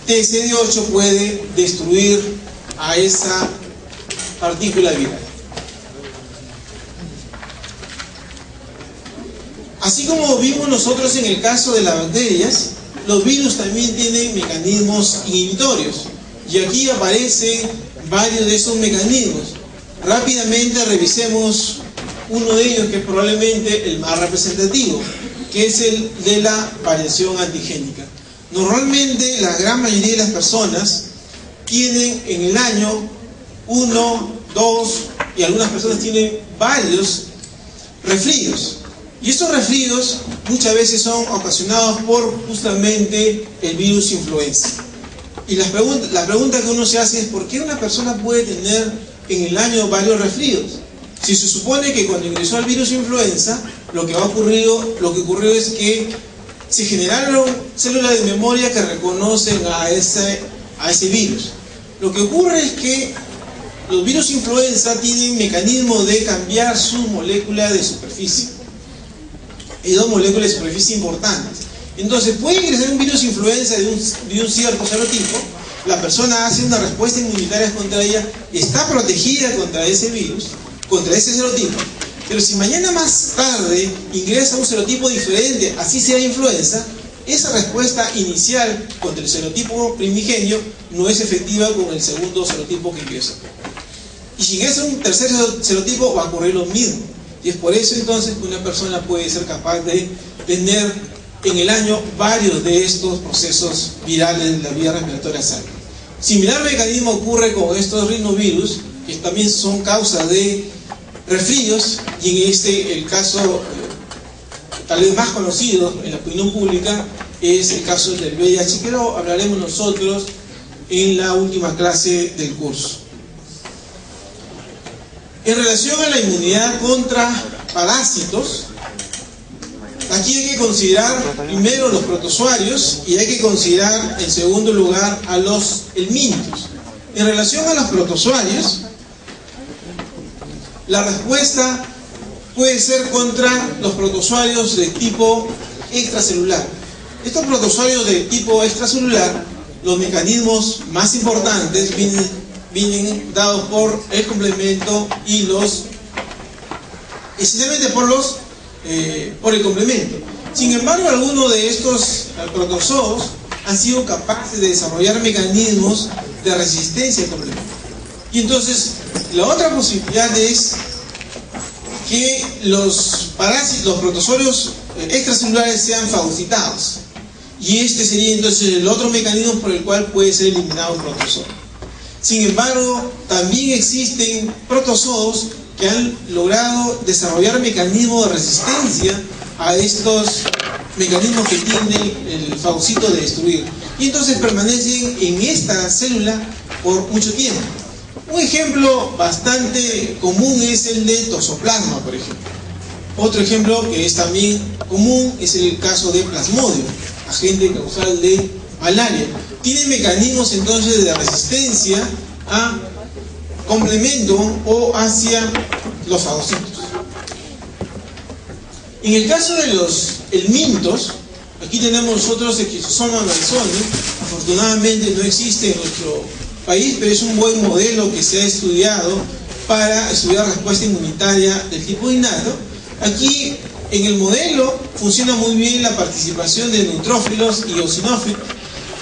S1: TCD8 puede destruir a esa partícula viral. Así como vimos nosotros en el caso de las bacterias, los virus también tienen mecanismos inhibitorios, y aquí aparecen varios de esos mecanismos. Rápidamente revisemos uno de ellos, que es probablemente el más representativo, que es el de la variación antigénica. Normalmente la gran mayoría de las personas tienen en el año 1, 2 y algunas personas tienen varios resfríos. Y estos resfríos muchas veces son ocasionados por justamente el virus influenza. Y la pregunta que uno se hace es: ¿por qué una persona puede tener en el año varios resfríos? Si se supone que cuando ingresó el virus influenza, lo que ocurrió es que se generaron células de memoria que reconocen a ese virus. Lo que ocurre es que los virus influenza tienen mecanismos de cambiar su molécula de superficie. Hay dos moléculas de superficie importantes. Entonces puede ingresar un virus influenza de un cierto serotipo, la persona hace una respuesta inmunitaria contra ella, está protegida contra ese virus, contra ese serotipo, pero si mañana más tarde ingresa un serotipo diferente, así sea influenza, esa respuesta inicial contra el serotipo primigenio no es efectiva con el segundo serotipo que ingresa. Y si ingresa un tercer serotipo va a ocurrir lo mismo. Y es por eso entonces que una persona puede ser capaz de tener en el año varios de estos procesos virales de la vía respiratoria sálida. Similar mecanismo ocurre con estos rinovirus, que también son causa de resfríos, y en el caso tal vez más conocido en la opinión pública es el caso del VIH, que lo hablaremos nosotros en la última clase del curso. En relación a la inmunidad contra parásitos, aquí hay que considerar primero los protozoarios y hay que considerar en segundo lugar a los helmintos. En relación a los protozoarios, la respuesta puede ser contra los protozoarios de tipo extracelular. Estos protozoarios de tipo extracelular, los mecanismos más importantes vienen dados por el complemento y esencialmente por el complemento. Sin embargo, algunos de estos protozoos han sido capaces de desarrollar mecanismos de resistencia al complemento. Y entonces, la otra posibilidad es que los protozoarios extracelulares sean fagocitados. Y este sería entonces el otro mecanismo por el cual puede ser eliminado el protozoo. Sin embargo, también existen protozoos que han logrado desarrollar mecanismos de resistencia a estos mecanismos que tiene el fagocito de destruir. Y entonces permanecen en esta célula por mucho tiempo. Un ejemplo bastante común es el de toxoplasma, por ejemplo. Otro ejemplo que es también común es el caso de Plasmodium, agente causal de malaria. Tiene mecanismos entonces de resistencia a complemento o hacia los fagocitos. En el caso de los helmintos, aquí tenemos nosotros Schistosoma manzoni. Afortunadamente no existe en nuestro país, pero es un buen modelo que se ha estudiado para estudiar respuesta inmunitaria del tipo innato. Aquí en el modelo funciona muy bien la participación de neutrófilos y eosinófilos,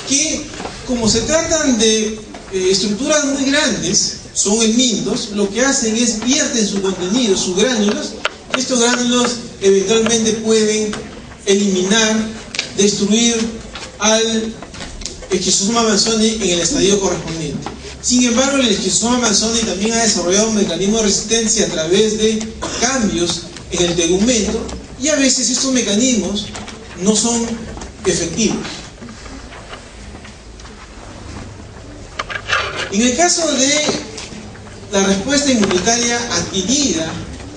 S1: que como se tratan de estructuras muy grandes, son helmintos, lo que hacen es vierten su contenido, sus gránulos. Estos gránulos eventualmente pueden eliminar, destruir al Schistosoma manzoni en el estadio correspondiente. Sin embargo, el Schistosoma manzoni también ha desarrollado un mecanismo de resistencia a través de cambios en el tegumento, y a veces estos mecanismos no son efectivos. En el caso de la respuesta inmunitaria adquirida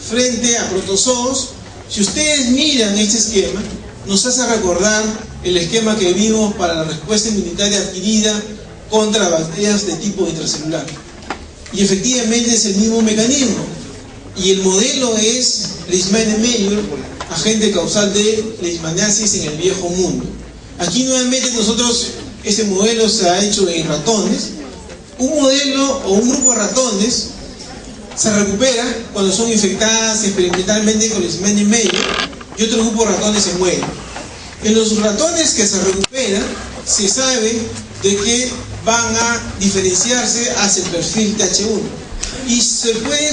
S1: frente a protozoos, si ustedes miran este esquema, nos hace recordar el esquema que vimos para la respuesta inmunitaria adquirida contra bacterias de tipo intracelular. Y efectivamente es el mismo mecanismo. y el modelo es Leishmania-Meyer, agente causal de leishmaniasis en el viejo mundo. Aquí nuevamente nosotros, este modelo se ha hecho en ratones. Un modelo o un grupo de ratones se recupera cuando son infectadas experimentalmente con Leishmania-Meyer y otro grupo de ratones se muere. En los ratones que se recuperan, se sabe de que van a diferenciarse hacia el perfil TH1 y se puede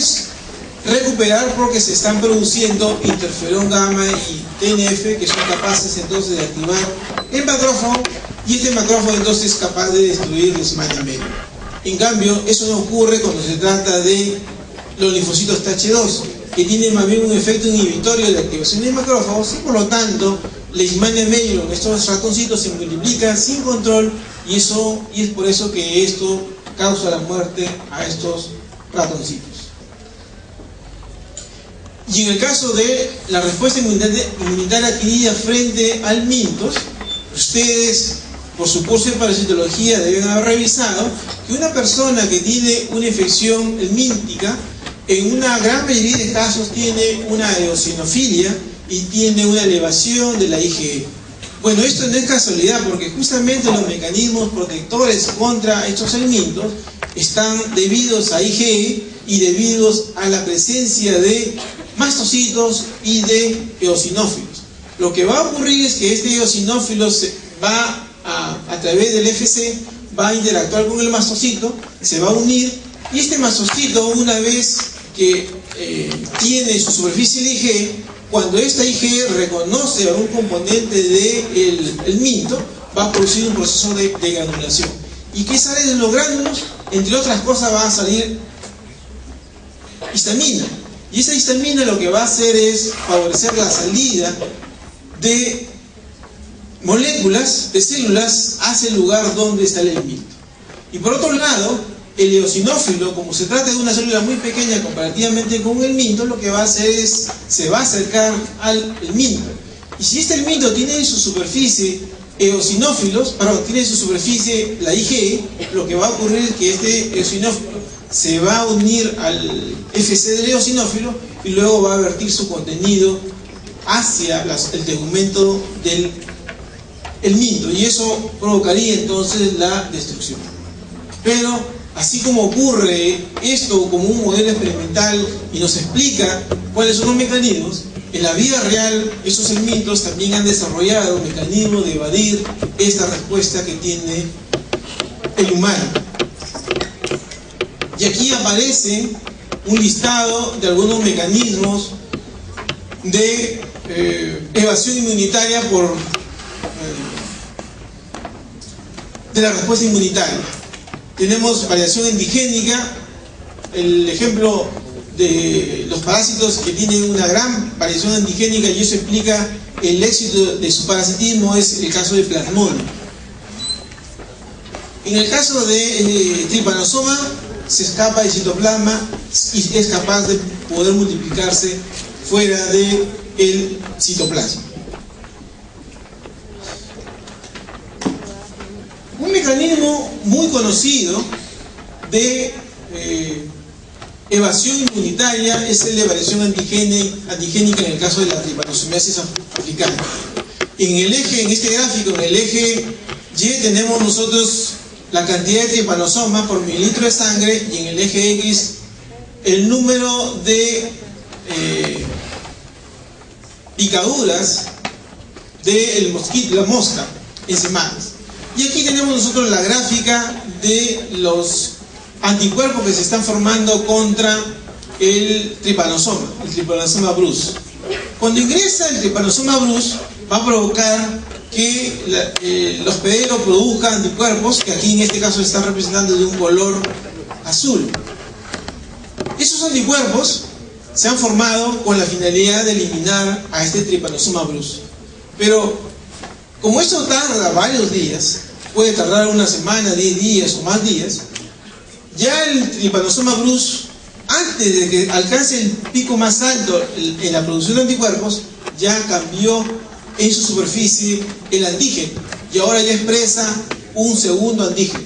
S1: recuperar porque se están produciendo interferón gamma y TNF, que son capaces entonces de activar el macrófago, y este macrófago entonces es capaz de destruir Leishmania-Meyer. En cambio, eso no ocurre cuando se trata de los linfocitos TH2, que tienen más bien un efecto inhibitorio de la activación de macrófagos, y por lo tanto Leishmania-Meyer en estos ratoncitos se multiplican sin control, y es por eso que esto causa la muerte a estos ratoncitos. Y en el caso de la respuesta inmunitaria adquirida frente al mintos, ustedes, por su curso de parasitología, deben haber revisado que una persona que tiene una infección helmíntica, en una gran mayoría de casos tiene una eosinofilia y tiene una elevación de la IgE. Bueno, esto no es casualidad, porque justamente los mecanismos protectores contra estos helmintos están debidos a IgE y debidos a la presencia de mastocitos y de eosinófilos. Lo que va a ocurrir es que este eosinófilo va a través del FC, va a interactuar con el mastocito, se va a unir, y este mastocito, una vez que tiene su superficie de IgE, cuando esta IgE reconoce a un componente del minto, va a producir un proceso de granulación. ¿Y qué sale de los gránulos? Entre otras cosas va a salir histamina. Y esa histamina lo que va a hacer es favorecer la salida de moléculas, de células, hacia el lugar donde está el minto. Y por otro lado, el eosinófilo, como se trata de una célula muy pequeña comparativamente con el minto, lo que va a hacer es, se va a acercar al minto. Y si este minto tiene en su superficie eosinófilos, tiene en su superficie la IgE, lo que va a ocurrir es que este eosinófilo se va a unir al FC del eosinófilo y luego va a vertir su contenido hacia el tegumento del minto, y eso provocaría entonces la destrucción. Pero así como ocurre esto como un modelo experimental y nos explica cuáles son los mecanismos, en la vida real esos helmintos también han desarrollado un mecanismo de evadir esta respuesta que tiene el humano. Y aquí aparece un listado de algunos mecanismos de evasión inmunitaria de la respuesta inmunitaria. Tenemos variación endigénica, el ejemplo de los parásitos que tienen una gran variación endigénica, y eso explica el éxito de su parasitismo, es el caso de Plasmodium. En el caso de Trypanosoma, se escapa del citoplasma y es capaz de poder multiplicarse fuera del citoplasma. Un mecanismo muy conocido de evasión inmunitaria es el de variación antigénica en el caso de la tripanosomiasis africana. En este gráfico, en el eje Y, tenemos nosotros la cantidad de tripanosomas por mililitro de sangre, y en el eje X el número de picaduras del mosquito, la mosca, en semanas. Y aquí tenemos nosotros la gráfica de los anticuerpos que se están formando contra el Trypanosoma bruce. Cuando ingresa el Trypanosoma bruce, va a provocar que el hospedero produzca anticuerpos, que aquí en este caso se están representando de un color azul. Esos anticuerpos se han formado con la finalidad de eliminar a este Trypanosoma bruce. Pero como esto tarda varios días, puede tardar una semana, 10 días o más días, ya el Trypanosoma bruce, antes de que alcance el pico más alto en la producción de anticuerpos, ya cambió en su superficie el antígeno, y ahora ya expresa un segundo antígeno.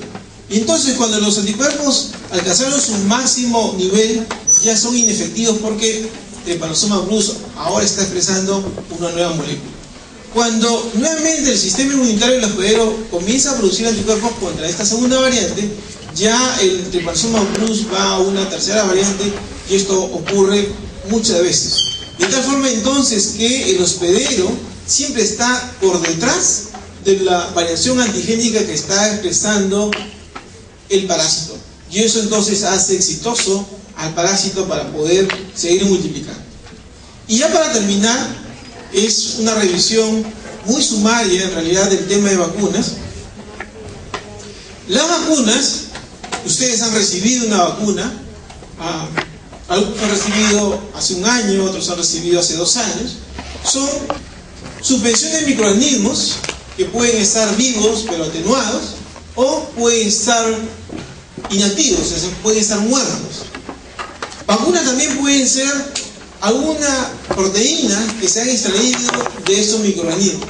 S1: Y entonces, cuando los anticuerpos alcanzaron su máximo nivel, ya son inefectivos porque el Trypanosoma plus ahora está expresando una nueva molécula. Cuando nuevamente el sistema inmunitario del hospedero comienza a producir anticuerpos contra esta segunda variante, ya el Trypanosoma plus va a una tercera variante y esto ocurre muchas veces. De tal forma entonces que el hospedero siempre está por detrás de la variación antigénica que está expresando el parásito. Y eso entonces hace exitoso al parásito para poder seguir multiplicando. Y ya para terminar, es una revisión muy sumaria en realidad del tema de vacunas. Las vacunas, ustedes han recibido una vacuna, algunos han recibido hace un año, otros han recibido hace 2 años, son suspensiones de microorganismos que pueden estar vivos pero atenuados o pueden estar inactivos, es decir, pueden estar muertos. Vacunas también pueden ser alguna proteína que se han extraído de esos microorganismos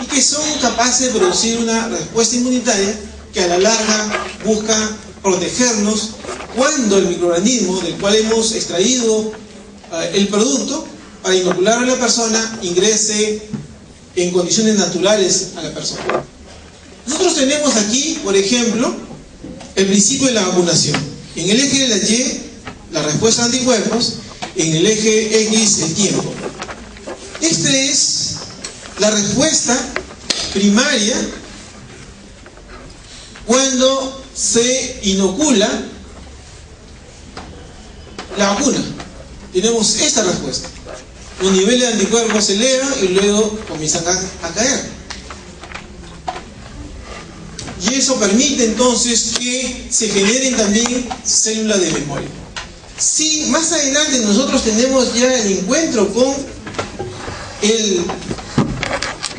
S1: y que son capaces de producir una respuesta inmunitaria que a la larga busca protegernos cuando el microorganismo del cual hemos extraído el producto para inocular a la persona ingrese en condiciones naturales a la persona. Nosotros tenemos aquí, por ejemplo, el principio de la vacunación. En el eje de la Y, la respuesta de anticuerpos, en el eje X, el tiempo. Esta es la respuesta primaria cuando se inocula la vacuna. Tenemos esta respuesta. Los niveles de anticuerpos se elevan y luego comienzan a caer. Y eso permite entonces que se generen también células de memoria. Si más adelante nosotros tenemos ya el encuentro con el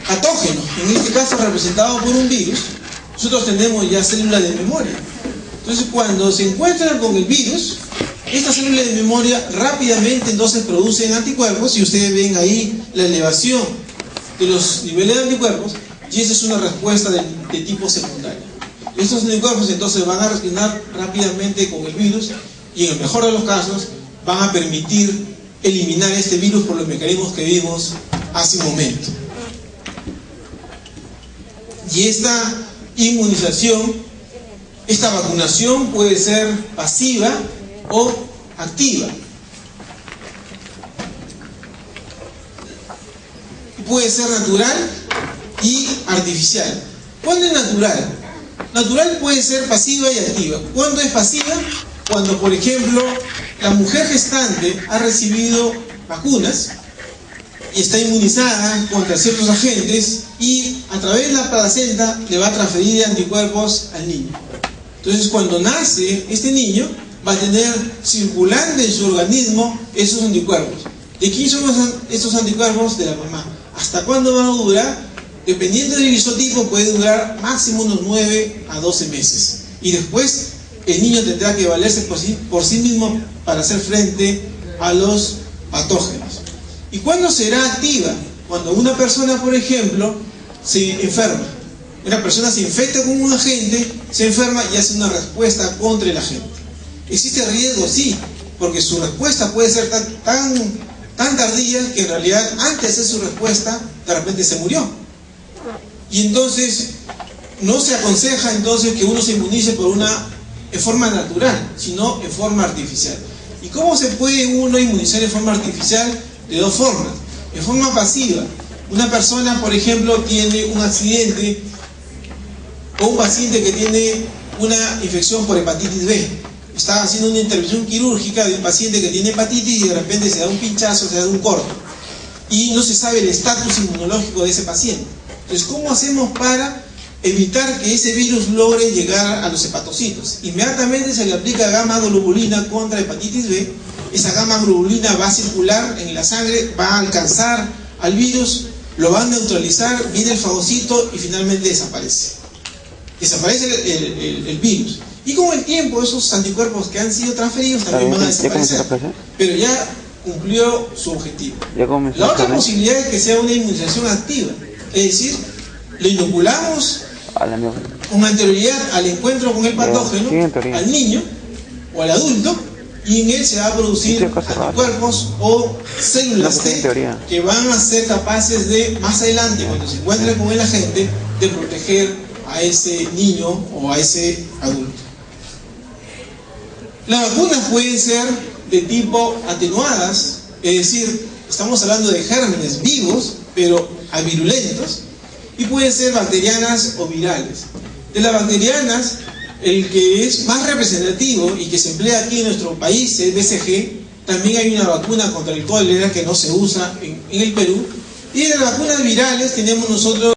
S1: patógeno, en este caso representado por un virus, nosotros tenemos ya células de memoria. Entonces cuando se encuentran con el virus, estas células de memoria rápidamente entonces producen anticuerpos y ustedes ven ahí la elevación de los niveles de anticuerpos y esa es una respuesta de tipo secundario. Estos anticuerpos entonces van a reaccionar rápidamente con el virus y en el mejor de los casos van a permitir eliminar este virus por los mecanismos que vimos hace un momento. Y esta inmunización, esta vacunación puede ser pasiva o activa. Puede ser natural y artificial. ¿Cuándo es natural? Natural puede ser pasiva y activa. ¿Cuándo es pasiva? Cuando, por ejemplo, la mujer gestante ha recibido vacunas y está inmunizada contra ciertos agentes y a través de la placenta le va a transferir anticuerpos al niño. Entonces, cuando nace este niño, va a tener circulante en su organismo esos anticuerpos. ¿De quién son estos anticuerpos? De la mamá. ¿Hasta cuándo van a durar? Dependiendo del isotipo, puede durar máximo unos 9 a 12 meses. Y después, el niño tendrá que valerse por sí mismo para hacer frente a los patógenos. ¿Y cuándo será activa? Cuando una persona, por ejemplo, se enferma. Una persona se infecta con un agente, se enferma y hace una respuesta contra el agente. ¿Existe riesgo? Sí, porque su respuesta puede ser tan tardía que en realidad antes de hacer su respuesta, de repente se murió. Y entonces, no se aconseja entonces que uno se inmunice en forma natural, sino en forma artificial. ¿Y cómo se puede uno inmunizar en forma artificial? De 2 formas. En forma pasiva. Una persona, por ejemplo, tiene un accidente o un paciente que tiene una infección por hepatitis B. Está haciendo una intervención quirúrgica de un paciente que tiene hepatitis y de repente se da un pinchazo, se da un corte. Y no se sabe el estatus inmunológico de ese paciente. Entonces, ¿cómo hacemos para evitar que ese virus logre llegar a los hepatocitos? Inmediatamente se le aplica gamma globulina contra hepatitis B. Esa gamma globulina va a circular en la sangre, va a alcanzar al virus, lo va a neutralizar, viene el fagocito y finalmente desaparece. Desaparece el virus. Y con el tiempo esos anticuerpos que han sido transferidos también van a desaparecer. Pero ya cumplió su objetivo. La otra posibilidad es que sea una inmunización activa. Es decir, le inoculamos con anterioridad al encuentro con el patógeno al niño o al adulto y en él se va a producir anticuerpos o células T que van a ser capaces de, más adelante, cuando se encuentren con el agente, de proteger a ese niño o a ese adulto. Las vacunas pueden ser de tipo atenuadas, es decir, estamos hablando de gérmenes vivos, pero avirulentos, y pueden ser bacterianas o virales. De las bacterianas, el que es más representativo y que se emplea aquí en nuestro país es BCG. También hay una vacuna contra el cólera que no se usa en el Perú. Y de las vacunas virales tenemos nosotros